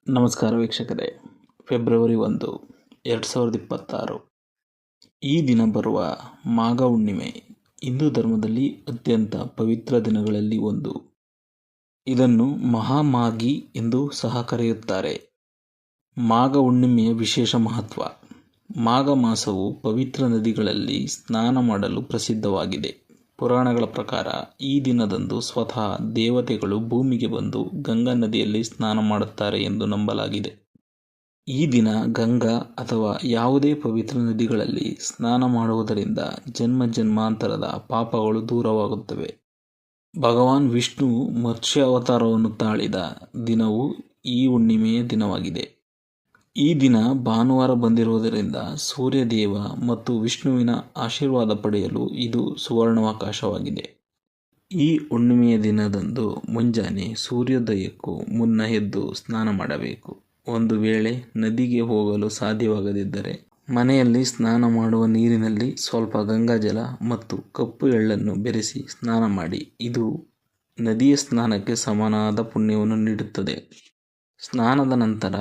ನಮಸ್ಕಾರ ವೀಕ್ಷಕರೇ. ಫೆಬ್ರವರಿ 1, 2026 ಈ ದಿನ ಬರುವ ಮಾಘ ಹುಣ್ಣಿಮೆ ಹಿಂದೂ ಧರ್ಮದಲ್ಲಿ ಅತ್ಯಂತ ಪವಿತ್ರ ದಿನಗಳಲ್ಲಿ ಒಂದು. ಇದನ್ನು ಮಹಾಮಾಘಿ ಎಂದು ಸಹ ಕರೆಯುತ್ತಾರೆ. ಮಾಘ ಹುಣ್ಣಿಮೆಯ ವಿಶೇಷ ಮಹತ್ವ. ಮಾಘ ಮಾಸವು ಪವಿತ್ರ ನದಿಗಳಲ್ಲಿ ಸ್ನಾನ ಮಾಡಲು ಪ್ರಸಿದ್ಧವಾಗಿದೆ. ಪುರಾಣಗಳ ಪ್ರಕಾರ ಈ ದಿನದಂದು ಸ್ವತಃ ದೇವತೆಗಳು ಭೂಮಿಗೆ ಬಂದು ಗಂಗಾ ನದಿಯಲ್ಲಿ ಸ್ನಾನ ಮಾಡುತ್ತಾರೆ ಎಂದು ನಂಬಲಾಗಿದೆ. ಈ ದಿನ ಗಂಗಾ ಅಥವಾ ಯಾವುದೇ ಪವಿತ್ರ ನದಿಗಳಲ್ಲಿ ಸ್ನಾನ ಮಾಡುವುದರಿಂದ ಜನ್ಮ ಜನ್ಮಾಂತರದ ಪಾಪಗಳು ದೂರವಾಗುತ್ತವೆ. ಭಗವಾನ್ ವಿಷ್ಣು ಮತ್ಸ್ಯ ಅವತಾರವನ್ನು ತಾಳಿದ ದಿನವೂ ಈ ಹುಣ್ಣಿಮೆಯ ದಿನವಾಗಿದೆ. ಈ ದಿನ ಭಾನುವಾರ ಬಂದಿರುವುದರಿಂದ ಸೂರ್ಯದೇವ ಮತ್ತು ವಿಷ್ಣುವಿನ ಆಶೀರ್ವಾದ ಪಡೆಯಲು ಇದು ಸುವರ್ಣಾವಕಾಶವಾಗಿದೆ. ಈ ಹುಣ್ಣಿಮೆಯ ದಿನದಂದು ಮುಂಜಾನೆ ಸೂರ್ಯೋದಯಕ್ಕೂ ಮುನ್ನ ಎದ್ದು ಸ್ನಾನ ಮಾಡಬೇಕು. ಒಂದು ವೇಳೆ ನದಿಗೆ ಹೋಗಲು ಸಾಧ್ಯವಾಗದಿದ್ದರೆ ಮನೆಯಲ್ಲಿ ಸ್ನಾನ ಮಾಡುವ ನೀರಿನಲ್ಲಿ ಸ್ವಲ್ಪ ಗಂಗಾಜಲ ಮತ್ತು ಕಪ್ಪು ಎಳ್ಳನ್ನು ಬೆರೆಸಿ ಸ್ನಾನ ಮಾಡಿ. ಇದು ನದಿಯ ಸ್ನಾನಕ್ಕೆ ಸಮನಾದ ಪುಣ್ಯವನ್ನು ನೀಡುತ್ತದೆ. ಸ್ನಾನದ ನಂತರ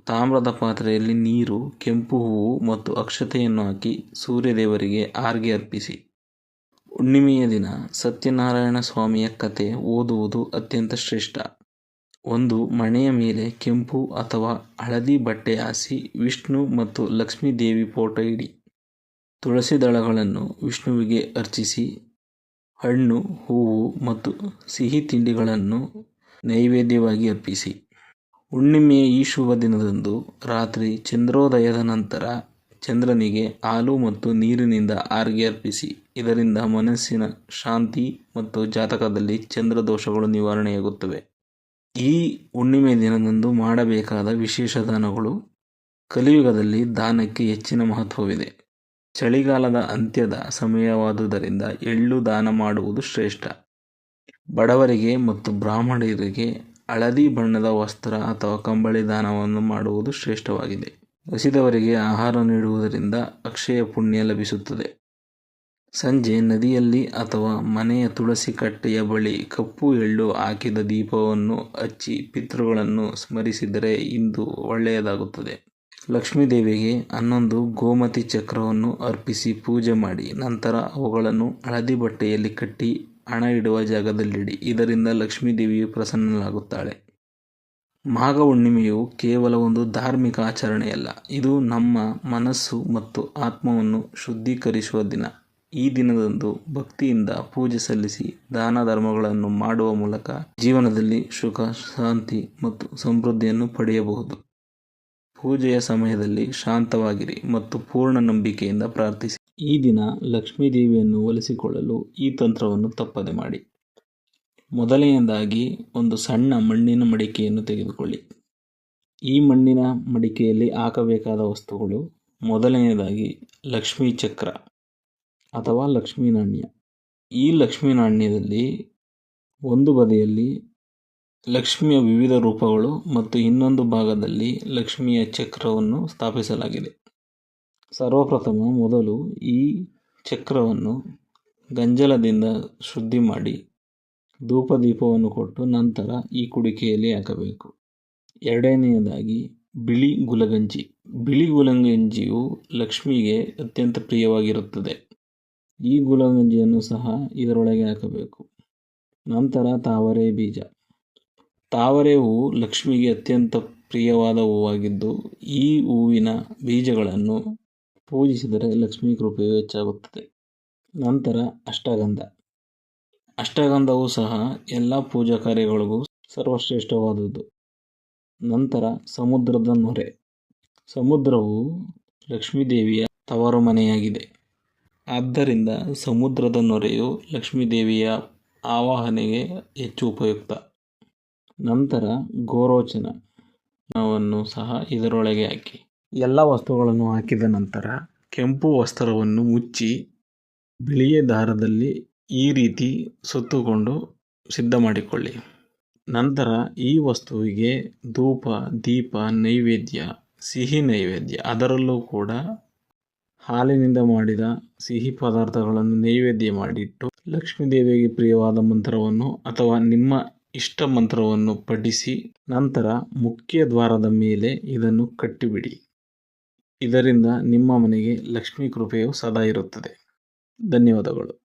ತಾಮ್ರದ ಪಾತ್ರೆಯಲ್ಲಿ ನೀರು, ಕೆಂಪು ಹೂವು ಮತ್ತು ಅಕ್ಷತೆಯನ್ನು ಹಾಕಿ ಸೂರ್ಯದೇವರಿಗೆ ಆರ್ಘ್ಯ ಅರ್ಪಿಸಿ. ಹುಣ್ಣಿಮೆಯ ದಿನ ಸತ್ಯನಾರಾಯಣ ಸ್ವಾಮಿಯ ಕಥೆ ಓದುವುದು ಅತ್ಯಂತ ಶ್ರೇಷ್ಠ. ಒಂದು ಮಣೆಯ ಮೇಲೆ ಕೆಂಪು ಅಥವಾ ಹಳದಿ ಬಟ್ಟೆ ಹಾಸಿ ವಿಷ್ಣು ಮತ್ತು ಲಕ್ಷ್ಮೀ ದೇವಿ ಫೋಟೋ ಇಡಿ. ತುಳಸಿ ದಳಗಳನ್ನು ವಿಷ್ಣುವಿಗೆ ಅರ್ಚಿಸಿ. ಹಣ್ಣು, ಹೂವು ಮತ್ತು ಸಿಹಿ ತಿಂಡಿಗಳನ್ನು ನೈವೇದ್ಯವಾಗಿ ಅರ್ಪಿಸಿ. ಹುಣ್ಣಿಮೆಯ ಈ ಶುಭ ದಿನದಂದು ರಾತ್ರಿ ಚಂದ್ರೋದಯದ ನಂತರ ಚಂದ್ರನಿಗೆ ಹಾಲು ಮತ್ತು ನೀರಿನಿಂದ ಆರ್ಘ್ಯ ಅರ್ಪಿಸಿ. ಇದರಿಂದ ಮನಸ್ಸಿನ ಶಾಂತಿ ಮತ್ತು ಜಾತಕದಲ್ಲಿ ಚಂದ್ರ ದೋಷಗಳು ನಿವಾರಣೆಯಾಗುತ್ತವೆ. ಈ ಹುಣ್ಣಿಮೆ ದಿನದಂದು ಮಾಡಬೇಕಾದ ವಿಶೇಷ ದಾನಗಳು. ಕಲಿಯುಗದಲ್ಲಿ ದಾನಕ್ಕೆ ಹೆಚ್ಚಿನ ಮಹತ್ವವಿದೆ. ಚಳಿಗಾಲದ ಅಂತ್ಯದ ಸಮಯವಾದುದರಿಂದ ಎಳ್ಳು ದಾನ ಮಾಡುವುದು ಶ್ರೇಷ್ಠ. ಬಡವರಿಗೆ ಮತ್ತು ಬ್ರಾಹ್ಮಣರಿಗೆ ಹಳದಿ ಬಣ್ಣದ ವಸ್ತ್ರ ಅಥವಾ ಕಂಬಳಿ ದಾನವನ್ನು ಮಾಡುವುದು ಶ್ರೇಷ್ಠವಾಗಿದೆ. ಹಸಿದವರಿಗೆ ಆಹಾರ ನೀಡುವುದರಿಂದ ಅಕ್ಷಯ ಪುಣ್ಯ ಲಭಿಸುತ್ತದೆ. ಸಂಜೆ ನದಿಯಲ್ಲಿ ಅಥವಾ ಮನೆಯ ತುಳಸಿ ಕಟ್ಟೆಯ ಬಳಿ ಕಪ್ಪು ಎಳ್ಳು ಹಾಕಿದ ದೀಪವನ್ನು ಹಚ್ಚಿ ಪಿತೃಗಳನ್ನು ಸ್ಮರಿಸಿದರೆ ಇಂದು ಒಳ್ಳೆಯದಾಗುತ್ತದೆ. ಲಕ್ಷ್ಮೀದೇವಿಗೆ 11 ಗೋಮತಿ ಚಕ್ರವನ್ನು ಅರ್ಪಿಸಿ ಪೂಜೆ ಮಾಡಿ. ನಂತರ ಅವುಗಳನ್ನು ಹಳದಿ ಬಟ್ಟೆಯಲ್ಲಿ ಕಟ್ಟಿ ಹಣ ಇಡುವ ಜಾಗದಲ್ಲಿಡಿ. ಇದರಿಂದ ಲಕ್ಷ್ಮೀದೇವಿಯು ಪ್ರಸನ್ನಳಾಗುತ್ತಾಳೆ. ಮಾಘ ಹುಣ್ಣಿಮೆಯು ಕೇವಲ ಒಂದು ಧಾರ್ಮಿಕ ಆಚರಣೆಯಲ್ಲ, ಇದು ನಮ್ಮ ಮನಸ್ಸು ಮತ್ತು ಆತ್ಮವನ್ನು ಶುದ್ಧೀಕರಿಸುವ ದಿನ. ಈ ದಿನದಂದು ಭಕ್ತಿಯಿಂದ ಪೂಜೆ ಸಲ್ಲಿಸಿ ದಾನ ಧರ್ಮಗಳನ್ನು ಮಾಡುವ ಮೂಲಕ ಜೀವನದಲ್ಲಿ ಸುಖ, ಶಾಂತಿ ಮತ್ತು ಸಮೃದ್ಧಿಯನ್ನು ಪಡೆಯಬಹುದು. ಪೂಜೆಯ ಸಮಯದಲ್ಲಿ ಶಾಂತವಾಗಿರಿ ಮತ್ತು ಪೂರ್ಣ ನಂಬಿಕೆಯಿಂದ ಪ್ರಾರ್ಥಿಸಿ. ಈ ದಿನ ಲಕ್ಷ್ಮೀ ದೇವಿಯನ್ನು ಒಲಿಸಿಕೊಳ್ಳಲು ಈ ತಂತ್ರವನ್ನು ತಪ್ಪದೆ ಮಾಡಿ. ಮೊದಲನೆಯದಾಗಿ ಒಂದು ಸಣ್ಣ ಮಣ್ಣಿನ ಮಡಿಕೆಯನ್ನು ತೆಗೆದುಕೊಳ್ಳಿ. ಈ ಮಣ್ಣಿನ ಮಡಿಕೆಯಲ್ಲಿ ಹಾಕಬೇಕಾದ ವಸ್ತುಗಳು. ಮೊದಲನೆಯದಾಗಿ ಲಕ್ಷ್ಮೀ ಚಕ್ರ ಅಥವಾ ಲಕ್ಷ್ಮೀ ನಾಣ್ಯ. ಈ ಲಕ್ಷ್ಮೀ ನಾಣ್ಯದಲ್ಲಿ ಒಂದು ಬದಿಯಲ್ಲಿ ಲಕ್ಷ್ಮಿಯ ವಿವಿಧ ರೂಪಗಳು ಮತ್ತು ಇನ್ನೊಂದು ಭಾಗದಲ್ಲಿ ಲಕ್ಷ್ಮಿಯ ಚಕ್ರವನ್ನು ಸ್ಥಾಪಿಸಲಾಗಿದೆ. ಸರ್ವಪ್ರಥಮ ಮೊದಲು ಈ ಚಕ್ರವನ್ನು ಗಂಜಲದಿಂದ ಶುದ್ಧಿ ಮಾಡಿ ಧೂಪ ದೀಪವನ್ನು ಕೊಟ್ಟು ನಂತರ ಈ ಕುಡಿಕೆಯಲ್ಲಿ ಹಾಕಬೇಕು. ಎರಡನೆಯದಾಗಿ ಬಿಳಿ ಗುಲಗಂಜಿ. ಬಿಳಿ ಗುಲಗಂಜಿಯು ಲಕ್ಷ್ಮಿಗೆ ಅತ್ಯಂತ ಪ್ರಿಯವಾಗಿರುತ್ತದೆ. ಈ ಗುಲಗಂಜಿಯನ್ನು ಸಹ ಇದರೊಳಗೆ ಹಾಕಬೇಕು. ನಂತರ ತಾವರೆ ಬೀಜ. ತಾವರೆ ಹೂವು ಲಕ್ಷ್ಮಿಗೆ ಅತ್ಯಂತ ಪ್ರಿಯವಾದ ಹೂವಾಗಿದ್ದು ಈ ಹೂವಿನ ಬೀಜಗಳನ್ನು ಪೂಜಿಸಿದರೆ ಲಕ್ಷ್ಮೀ ಕೃಪೆಯು ಹೆಚ್ಚಾಗುತ್ತದೆ. ನಂತರ ಅಷ್ಟಗಂಧ. ಅಷ್ಟಗಂಧವು ಸಹ ಎಲ್ಲ ಪೂಜಾ ಕಾರ್ಯಗಳಿಗೂ ಸರ್ವಶ್ರೇಷ್ಠವಾದುದು. ನಂತರ ಸಮುದ್ರದ ನೊರೆ. ಸಮುದ್ರವು ಲಕ್ಷ್ಮೀದೇವಿಯ ತವರು ಮನೆಯಾಗಿದೆ. ಆದ್ದರಿಂದ ಸಮುದ್ರದ ನೊರೆಯು ಲಕ್ಷ್ಮೀದೇವಿಯ ಆವಾಹನೆಗೆ ಹೆಚ್ಚು ಉಪಯುಕ್ತ. ನಂತರ ಗೋರೋಚನವನ್ನು ಸಹ ಇದರೊಳಗೆ ಹಾಕಿ. ಎಲ್ಲ ವಸ್ತುಗಳನ್ನು ಹಾಕಿದ ನಂತರ ಕೆಂಪು ವಸ್ತ್ರವನ್ನು ಮುಚ್ಚಿ ಬಿಳಿಯ ದಾರದಲ್ಲಿ ಈ ರೀತಿ ಸುತ್ತುಕೊಂಡು ಸಿದ್ಧ ಮಾಡಿಕೊಳ್ಳಿ. ನಂತರ ಈ ವಸ್ತುವಿಗೆ ಧೂಪ, ದೀಪ, ನೈವೇದ್ಯ, ಸಿಹಿ ನೈವೇದ್ಯ, ಅದರಲ್ಲೂ ಕೂಡ ಹಾಲಿನಿಂದ ಮಾಡಿದ ಸಿಹಿ ಪದಾರ್ಥಗಳನ್ನು ನೈವೇದ್ಯ ಮಾಡಿಟ್ಟು ಲಕ್ಷ್ಮೀದೇವಿಗೆ ಪ್ರಿಯವಾದ ಮಂತ್ರವನ್ನು ಅಥವಾ ನಿಮ್ಮ ಇಷ್ಟ ಮಂತ್ರವನ್ನು ಪಠಿಸಿ ನಂತರ ಮುಖ್ಯ ದ್ವಾರದ ಮೇಲೆ ಇದನ್ನು ಕಟ್ಟಿಬಿಡಿ. ಇದರಿಂದ ನಿಮ್ಮ ಮನೆಗೆ ಲಕ್ಷ್ಮೀ ಕೃಪೆಯು ಸದಾ ಇರುತ್ತದೆ. ಧನ್ಯವಾದಗಳು.